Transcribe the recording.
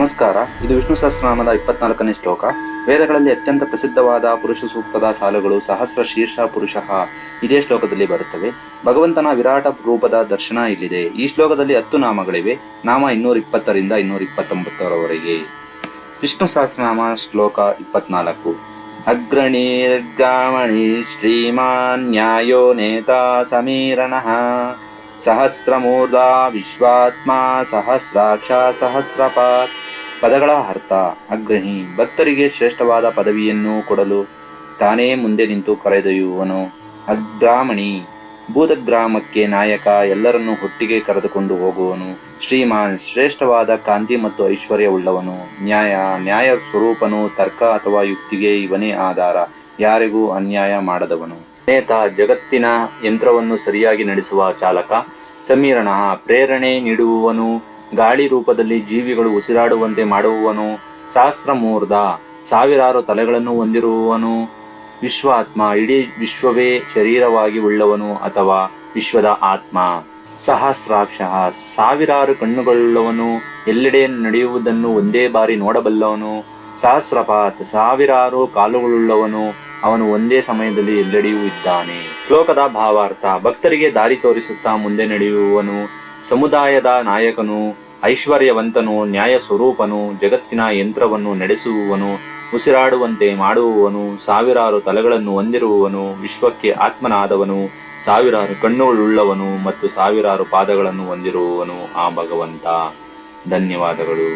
ನಮಸ್ಕಾರ. ಇದು ವಿಷ್ಣು ಸಹಸ್ರನಾಮದ 24ನೇ ಶ್ಲೋಕ. ವೇದಗಳಲ್ಲಿ ಅತ್ಯಂತ ಪ್ರಸಿದ್ಧವಾದ ಪುರುಷ ಸೂಕ್ತದ ಸಾಲುಗಳು ಸಹಸ್ರ ಶೀರ್ಷ ಪುರುಷಃ ಇದೇ ಶ್ಲೋಕದಲ್ಲಿ ಬರುತ್ತವೆ. ಭಗವಂತನ ವಿರಾಟ ರೂಪದ ದರ್ಶನ ಇಲ್ಲಿದೆ. ಈ ಶ್ಲೋಕದಲ್ಲಿ 10 ನಾಮಗಳಿವೆ. ನಾಮ 220ರಿಂದ 229ರವರೆಗೆ. ವಿಷ್ಣು ಸಹಸ್ರನಾಮ ಶ್ಲೋಕ 24. ಅಗ್ರಣೀರ್ಗಾಮಣಿ ಶ್ರೀಮಾನ್ ನ್ಯಾಯೋ ನೇತಾ ಸಮೀರಣಃ ಸಹಸ್ರಮೂರ್ಧ ವಿಶ್ವಾತ್ಮ ಸಹಸ್ರಾಕ್ಷ ಸಹಸ್ರಪಾತ್. ಪದಗಳ ಅರ್ಥ: ಅಗ್ರಣಿ, ಭಕ್ತರಿಗೆ ಶ್ರೇಷ್ಠವಾದ ಪದವಿಯನ್ನು ಕೊಡಲು ತಾನೇ ಮುಂದೆ ನಿಂತು ಕರೆದೊಯ್ಯುವನು. ಅಗ್ರಾಮಣಿ, ಭೂತಗ್ರಾಮಕ್ಕೆ ನಾಯಕ, ಎಲ್ಲರನ್ನೂ ಒಟ್ಟಿಗೆ ಕರೆದುಕೊಂಡು ಹೋಗುವನು. ಶ್ರೀಮಾನ್, ಶ್ರೇಷ್ಠವಾದ ಕಾಂತಿ ಮತ್ತು ಐಶ್ವರ್ಯವುಳ್ಳವನು. ನ್ಯಾಯ ಸ್ವರೂಪನು, ತರ್ಕ ಅಥವಾ ಯುಕ್ತಿಗೆ ಇವನೇ ಆಧಾರ, ಯಾರಿಗೂ ಅನ್ಯಾಯ ಮಾಡದವನು. ನೇತ, ಜಗತ್ತಿನ ಯಂತ್ರವನ್ನು ಸರಿಯಾಗಿ ನಡೆಸುವ ಚಾಲಕ. ಸಮೀರಣ, ಪ್ರೇರಣೆ ನೀಡುವವನು, ಗಾಳಿ ರೂಪದಲ್ಲಿ ಜೀವಿಗಳು ಉಸಿರಾಡುವಂತೆ ಮಾಡುವವನು. ಸಹಸ್ರಮೂರ್ಧ, ಸಾವಿರಾರು ತಲೆಗಳನ್ನು ಹೊಂದಿರುವವನು. ವಿಶ್ವಾತ್ಮ, ಇಡೀ ವಿಶ್ವವೇ ಶರೀರವಾಗಿ ಉಳ್ಳವನು ಅಥವಾ ವಿಶ್ವದ ಆತ್ಮ. ಸಹಸ್ರಾಕ್ಷ, ಸಾವಿರಾರು ಕಣ್ಣುಗಳುಳ್ಳವನು, ಎಲ್ಲೆಡೆ ನಡೆಯುವುದನ್ನು ಒಂದೇ ಬಾರಿ ನೋಡಬಲ್ಲವನು. ಸಹಸ್ರಪಾತ್, ಸಾವಿರಾರು ಕಾಲುಗಳುಳ್ಳವನು, ಅವನು ಒಂದೇ ಸಮಯದಲ್ಲಿ ಎಲ್ಲೆಡೆಯೂ ಇದ್ದಾನೆ. ಶ್ಲೋಕದ ಭಾವಾರ್ಥ: ಭಕ್ತರಿಗೆ ದಾರಿ ತೋರಿಸುತ್ತಾ ಮುಂದೆ ನಡೆಯುವವನು, ಸಮುದಾಯದ ನಾಯಕನು, ಐಶ್ವರ್ಯವಂತನು, ನ್ಯಾಯ ಸ್ವರೂಪನು, ಜಗತ್ತಿನ ಯಂತ್ರವನ್ನು ನಡೆಸುವವನು, ಉಸಿರಾಡುವಂತೆ ಮಾಡುವವನು, ಸಾವಿರಾರು ತಲೆಗಳನ್ನು ಹೊಂದಿರುವವನು, ವಿಶ್ವಕ್ಕೆ ಆತ್ಮನಾದವನು, ಸಾವಿರಾರು ಕಣ್ಣುಗಳುಳ್ಳವನು ಮತ್ತು ಸಾವಿರಾರು ಪಾದಗಳನ್ನು ಹೊಂದಿರುವವನು ಆ ಭಗವಂತ. ಧನ್ಯವಾದಗಳು.